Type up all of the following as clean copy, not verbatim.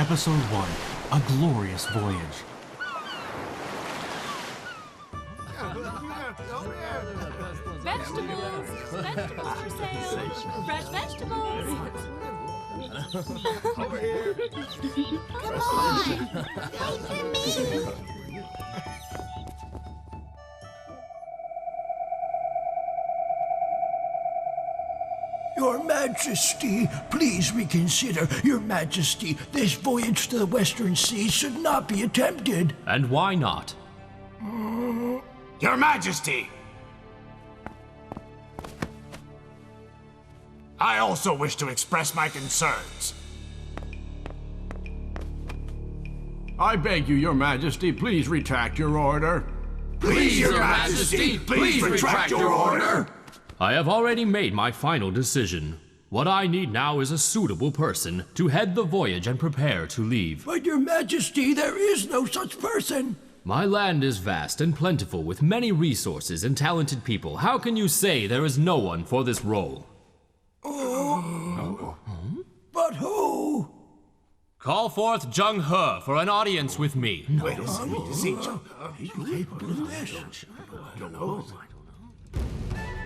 Episode 1, A Glorious Voyage. Vegetables! Vegetables for sale! Fresh vegetables! Over here! Come on! Wait for me! Your Majesty, please reconsider. Your Majesty, this voyage to the Western Seas should not be attempted. And why not? Your Majesty! I also wish to express my concerns. I beg you, Your Majesty, please retract your order. Please, Your Majesty, please retract your order. I have already made my final decision. What I need now is a suitable person to head the voyage and prepare to leave. But Your Majesty, there is no such person. My land is vast and plentiful with many resources and talented people. How can you say there is no one for this role? But who? Call forth Zheng He for an audience with me. Wait a second, see Zheng He?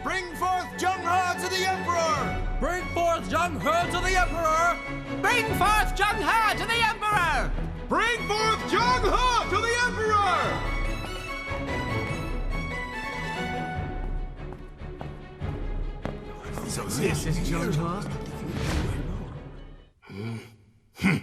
Bring forth Zheng He to the Emperor! Bring forth Zheng He to the Emperor! Bring forth Zheng He to the Emperor! Bring forth Zheng He to the Emperor! So this is Zheng He?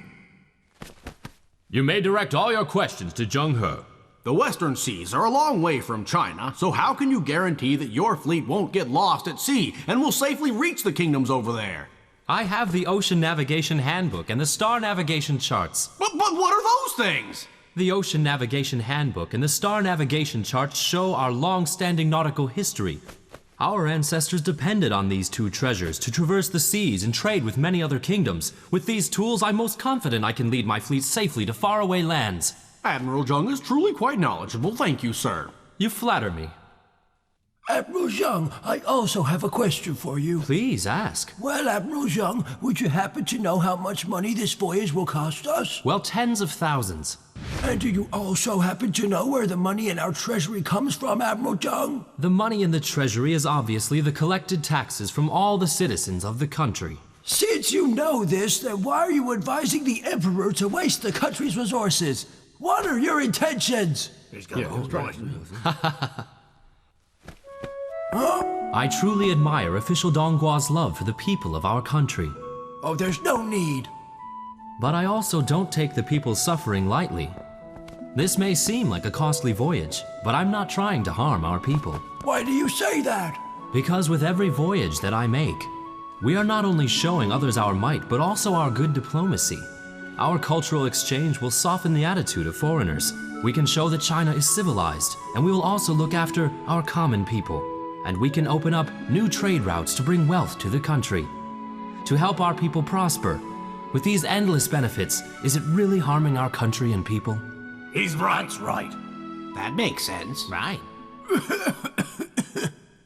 You may direct all your questions to Zheng He. The Western Seas are a long way from China, so how can you guarantee that your fleet won't get lost at sea and will safely reach the kingdoms over there? I have the Ocean Navigation Handbook and the Star Navigation Charts. But what are those things? The Ocean Navigation Handbook and the Star Navigation Charts show our long-standing nautical history. Our ancestors depended on these two treasures to traverse the seas and trade with many other kingdoms. With these tools, I'm most confident I can lead my fleet safely to faraway lands. Admiral Zheng is truly quite knowledgeable, thank you, sir. You flatter me. Admiral Zheng, I also have a question for you. Please ask. Well, Admiral Zheng, would you happen to know how much money this voyage will cost us? Well, tens of thousands. And do you also happen to know where the money in our treasury comes from, Admiral Zheng? The money in the treasury is obviously the collected taxes from all the citizens of the country. Since you know this, then why are you advising the Emperor to waste the country's resources? What are your intentions? I truly admire official Dongguo's love for the people of our country. Oh, there's no need. But I also don't take the people's suffering lightly. This may seem like a costly voyage, but I'm not trying to harm our people. Why do you say that? Because with every voyage that I make, we are not only showing others our might, but also our good diplomacy. Our cultural exchange will soften the attitude of foreigners. We can show that China is civilized, and we will also look after our common people. And we can open up new trade routes to bring wealth to the country, to help our people prosper. With these endless benefits, is it really harming our country and people? He's right. That's right. That makes sense. Right.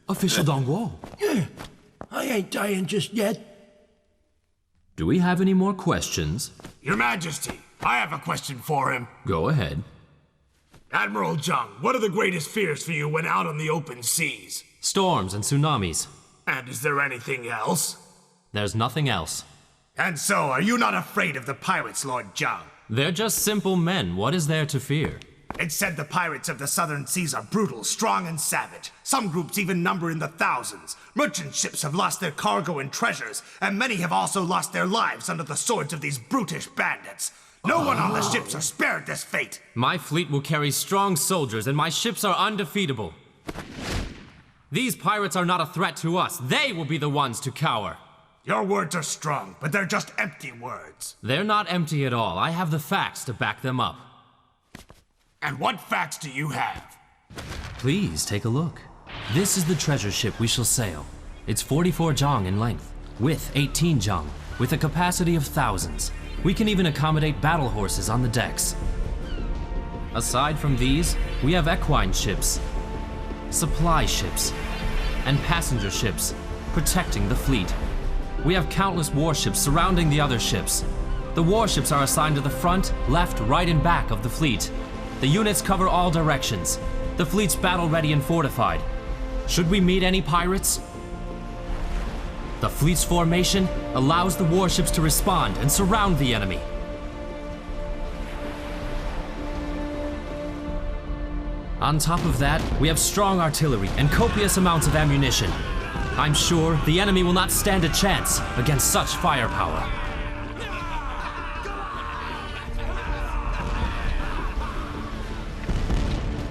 Official Dongguo. I ain't dying just yet. Do we have any more questions? Your Majesty, I have a question for him. Go ahead. Admiral Zheng, what are the greatest fears for you when out on the open seas? Storms and tsunamis. And is there anything else? There's nothing else. And so, are you not afraid of the pirates, Lord Zheng? They're just simple men. What is there to fear? It's said the pirates of the southern seas are brutal, strong, and savage. Some groups even number in the thousands. Merchant ships have lost their cargo and treasures, and many have also lost their lives under the swords of these brutish bandits. No one on the ships are spared this fate. My fleet will carry strong soldiers, and my ships are undefeatable. These pirates are not a threat to us. They will be the ones to cower. Your words are strong, but they're just empty words. They're not empty at all. I have the facts to back them up. And what facts do you have? Please take a look. This is the treasure ship we shall sail. It's 44 zhang in length, width 18 zhang, with a capacity of thousands. We can even accommodate battle horses on the decks. Aside from these, we have equine ships, supply ships, and passenger ships protecting the fleet. We have countless warships surrounding the other ships. The warships are assigned to the front, left, right, and back of the fleet. The units cover all directions. The fleet's battle-ready and fortified. Should we meet any pirates? The fleet's formation allows the warships to respond and surround the enemy. On top of that, we have strong artillery and copious amounts of ammunition. I'm sure the enemy will not stand a chance against such firepower.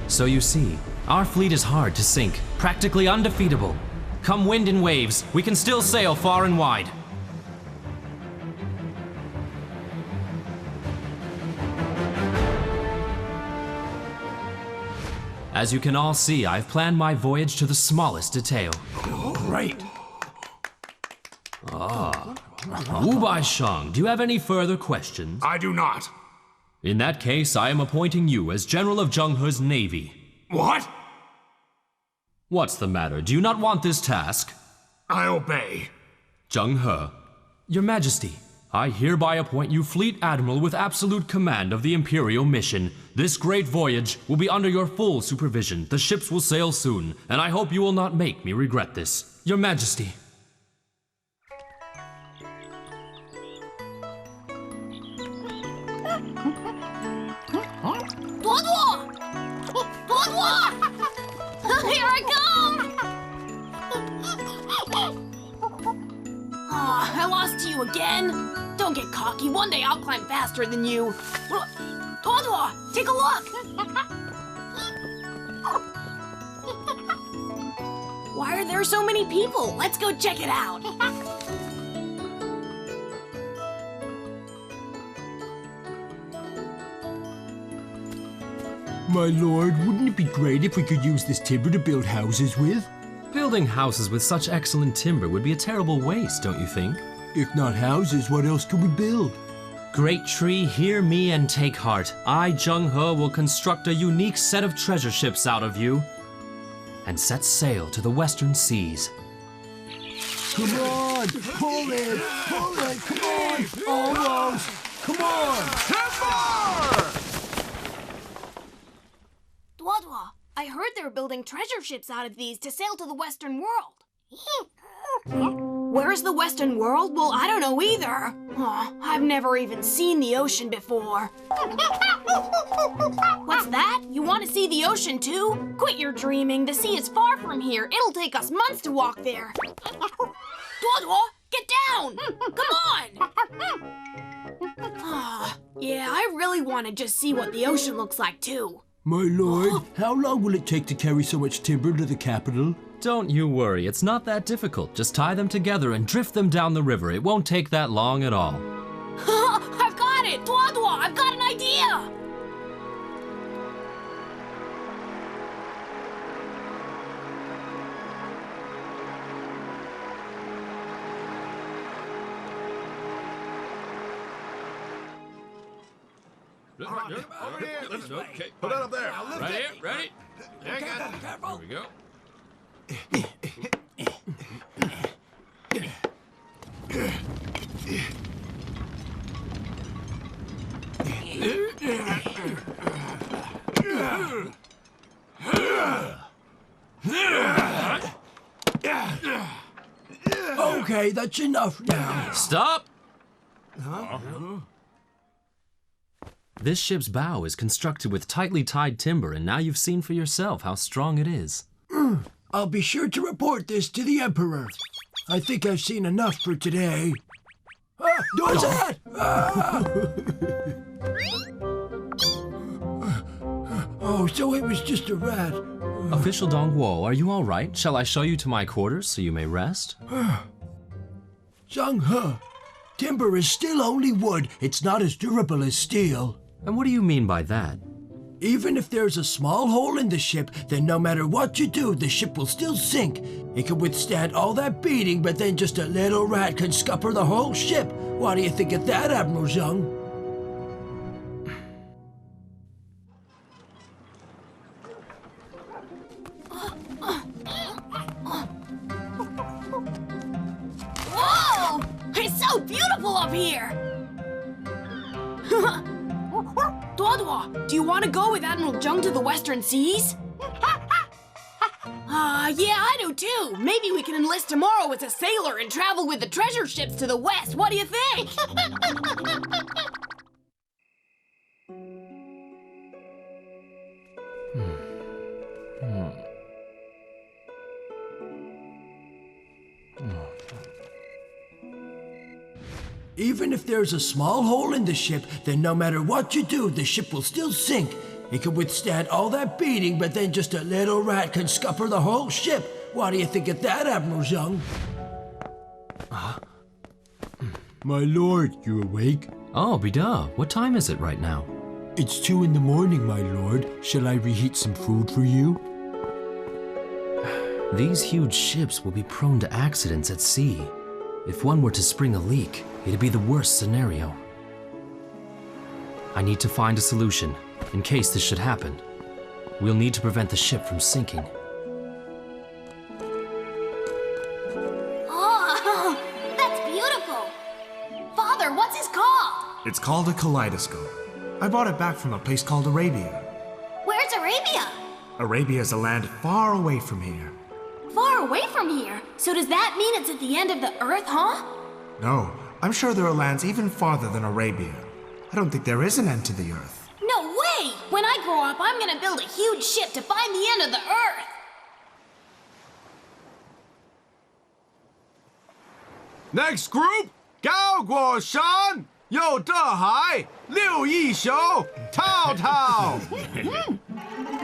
So you see, our fleet is hard to sink, practically undefeatable. Come wind and waves, we can still sail far and wide. As you can all see, I've planned my voyage to the smallest detail. Right. Wu Bai Shang, do you have any further questions? I do not. In that case, I am appointing you as General of Zheng He's Navy. What? What's the matter? Do you not want this task? I obey. Zheng He. Your Majesty, I hereby appoint you Fleet Admiral with absolute command of the Imperial mission. This great voyage will be under your full supervision. The ships will sail soon, and I hope you will not make me regret this. Your Majesty. Here I come! Aw, I lost to you again. Don't get cocky. One day I'll climb faster than you. Tuodua, take a look. Why are there so many people? Let's go check it out. My lord, wouldn't it be great if we could use this timber to build houses with? Building houses with such excellent timber would be a terrible waste, don't you think? If not houses, what else could we build? Great tree, hear me and take heart. I, Zheng He, will construct a unique set of treasure ships out of you and set sail to the western seas. Come on! Pull it! Pull it! Come on! Almost! Come on! Tuodua, I heard they're building treasure ships out of these to sail to the Western world. Where's the Western world? Well, I don't know either. I've never even seen the ocean before. What's that? You want to see the ocean too? Quit your dreaming. The sea is far from here. It'll take us months to walk there. Tuodua, get down! Come on! Yeah, I really want to just see what the ocean looks like too. My lord, how long will it take to carry so much timber to the capital? Don't you worry, it's not that difficult. Just tie them together and drift them down the river. It won't take that long at all. I've got it! Tuodua, I've got an idea! Over here. Okay. Put it up there. Right here, ready? Careful. Here we go. Okay, that's enough now. Stop! This ship's bow is constructed with tightly tied timber, and now you've seen for yourself how strong it is. I'll be sure to report this to the Emperor. I think I've seen enough for today. What's that? Oh, so it was just a rat. Official Dongguo, are you all right? Shall I show you to my quarters so you may rest? Zheng He, timber is still only wood. It's not as durable as steel. And what do you mean by that? Even if there's a small hole in the ship, then no matter what you do, the ship will still sink. It can withstand all that beating, but then just a little rat can scupper the whole ship. What do you think of that, Admiral Zheng? Whoa! It's so beautiful up here! Duodua, do you want to go with Admiral Zheng to the Western Seas? Yeah, I do too. Maybe we can enlist tomorrow as a sailor and travel with the treasure ships to the west. What do you think? Even if there's a small hole in the ship, then no matter what you do, the ship will still sink. It can withstand all that beating, but then just a little rat can scupper the whole ship. What do you think of that, Admiral Zheng? My lord, you awake? Oh, Bida, what time is it right now? It's 2 in the morning, my lord. Shall I reheat some food for you? These huge ships will be prone to accidents at sea. If one were to spring a leak, it'd be the worst scenario. I need to find a solution, in case this should happen. We'll need to prevent the ship from sinking. Oh, that's beautiful. Father, what's this called? It's called a kaleidoscope. I brought it back from a place called Arabia. Where's Arabia? Arabia is a land far away from here. Far away from here. So does that mean it's at the end of the earth, huh? No, I'm sure there are lands even farther than Arabia. I don't think there is an end to the earth. No way! When I grow up, I'm gonna build a huge ship to find the end of the earth. Next group, Gao Guoshan, Yo Dehai, Liu Yishou, Tao Tao.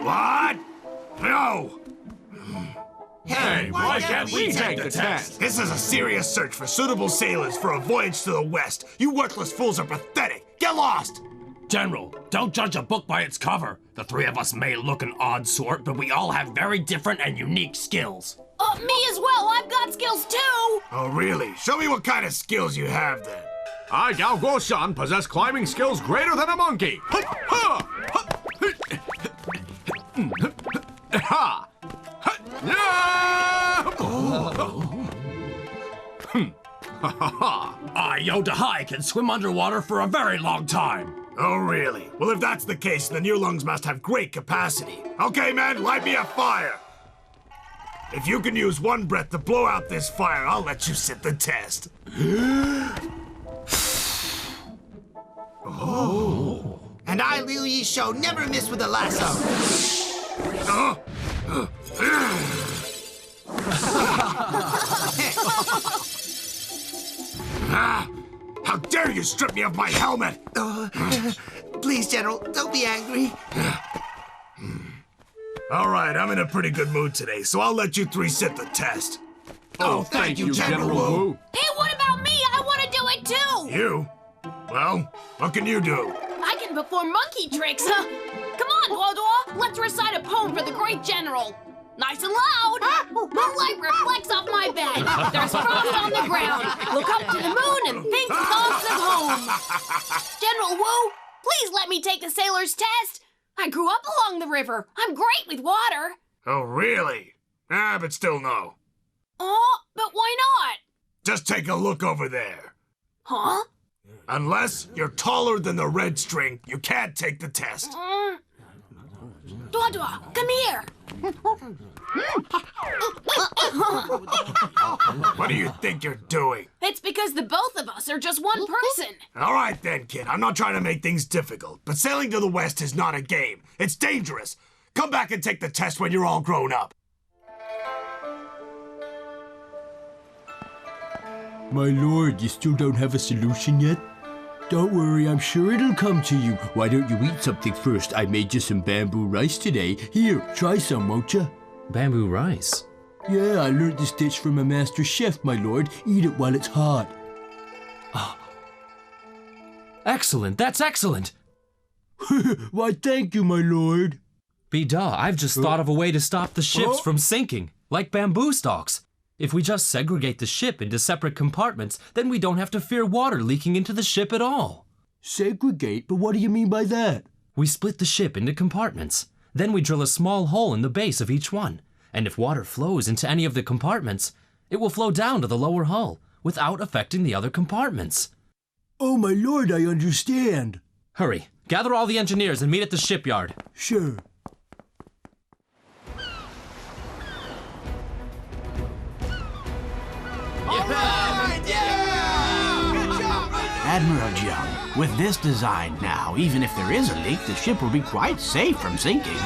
What? No! Hey, why can't we take the test? This is a serious search for suitable sailors for a voyage to the west. You worthless fools are pathetic. Get lost! General, don't judge a book by its cover. The 3 of us may look an odd sort, but we all have very different and unique skills. Me as well. I've got skills too. Oh, really? Show me what kind of skills you have then. I, Gao Guoshan, possess climbing skills greater than a monkey. Ha! I, Yo Dehai, can swim underwater for a very long time. Oh, really? Well, if that's the case, then your lungs must have great capacity. Okay, man, light me a fire. If you can use one breath to blow out this fire, I'll let you sit the test. Oh. And I, Liu Yishou, never miss with a lasso. How dare you strip me of my helmet! Please, General, don't be angry. All right, I'm in a pretty good mood today, so I'll let you 3 sit the test. Oh, thank you, General Wu. Hey, what about me? I want to do it too. You? Well, what can you do? I can perform monkey tricks, huh? Come on, Duodua. Let's recite a poem for the great general. Nice and loud. Moonlight reflects off my bed. There's frost on the ground. Look up to the moon and think thoughts of home. General Wu, please let me take the sailor's test. I grew up along the river. I'm great with water. Oh, really? But still no. Oh, but why not? Just take a look over there. Huh? Unless you're taller than the red string, you can't take the test. Duodua, come here. What do you think you're doing? It's because the both of us are just one person. All right then, kid. I'm not trying to make things difficult, but sailing to the west is not a game. It's dangerous. Come back and take the test when you're all grown up. My lord, you still don't have a solution yet? Don't worry, I'm sure it'll come to you. Why don't you eat something first? I made you some bamboo rice today. Here, try some, won't you? Bamboo rice? Yeah, I learned this dish from a master chef, my lord. Eat it while it's hot. Excellent, that's excellent! Why, thank you, my lord. Bida, I've just thought of a way to stop the ships from sinking, like bamboo stalks. If we just segregate the ship into separate compartments, then we don't have to fear water leaking into the ship at all. Segregate? But what do you mean by that? We split the ship into compartments. Then we drill a small hole in the base of each one. And if water flows into any of the compartments, it will flow down to the lower hull without affecting the other compartments. Oh, my lord, I understand. Hurry, Gather all the engineers and meet at the shipyard. Sure. Admiral Zheng, with this design now, even if there is a leak, the ship will be quite safe from sinking.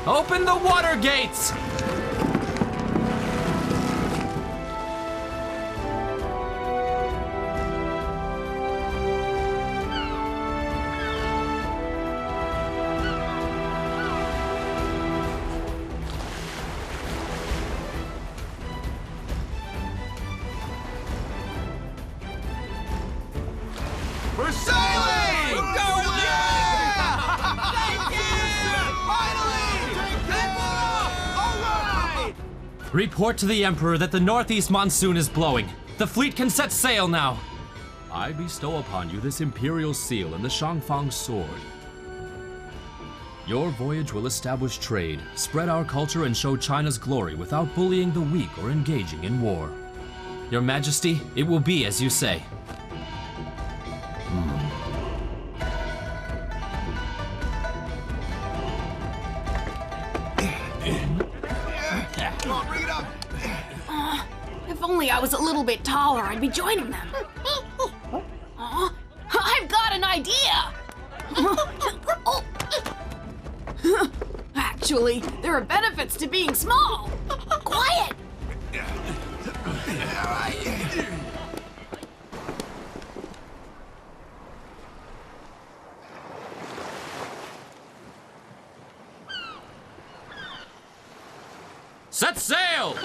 Open the water gates! We're sailing! We're going! Thank you! Finally! All right! Report to the Emperor that the northeast monsoon is blowing. The fleet can set sail now. I bestow upon you this imperial seal and the Shangfang sword. Your voyage will establish trade, spread our culture, and show China's glory without bullying the weak or engaging in war. Your Majesty, it will be as you say. If only I was a little bit taller, I'd be joining them. I've got an idea! Actually, there are benefits to being small. Quiet! Set sail!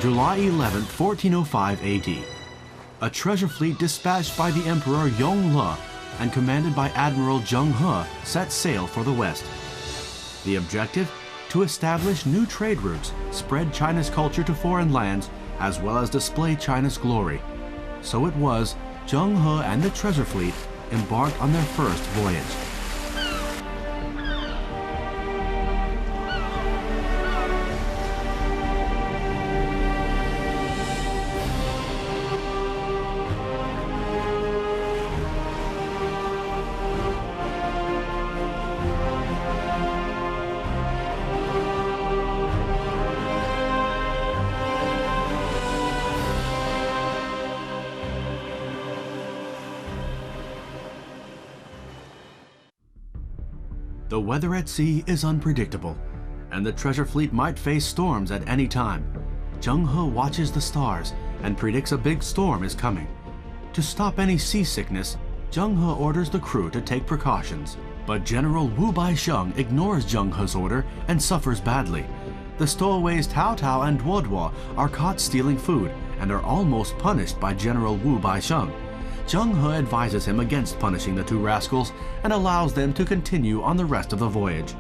July 11th, 1405 AD. A treasure fleet dispatched by the Emperor Yongle and commanded by Admiral Zheng He set sail for the west. The objective? To establish new trade routes, spread China's culture to foreign lands, as well as display China's glory. So it was, Zheng He and the treasure fleet embarked on their first voyage. The weather at sea is unpredictable, and the treasure fleet might face storms at any time. Zheng He watches the stars and predicts a big storm is coming. To stop any seasickness, Zheng He orders the crew to take precautions. But General Wu Baisheng ignores Zheng He's order and suffers badly. The stowaways Tao Tao and Duo Duo are caught stealing food and are almost punished by General Wu Baisheng. Zheng He advises him against punishing the two rascals and allows them to continue on the rest of the voyage.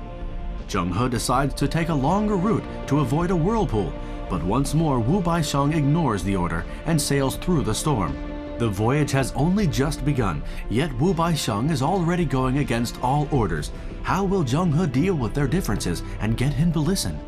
Zheng He decides to take a longer route to avoid a whirlpool, but once more Wu Baisheng ignores the order and sails through the storm. The voyage has only just begun, yet Wu Baisheng is already going against all orders. How will Zheng He deal with their differences and get him to listen?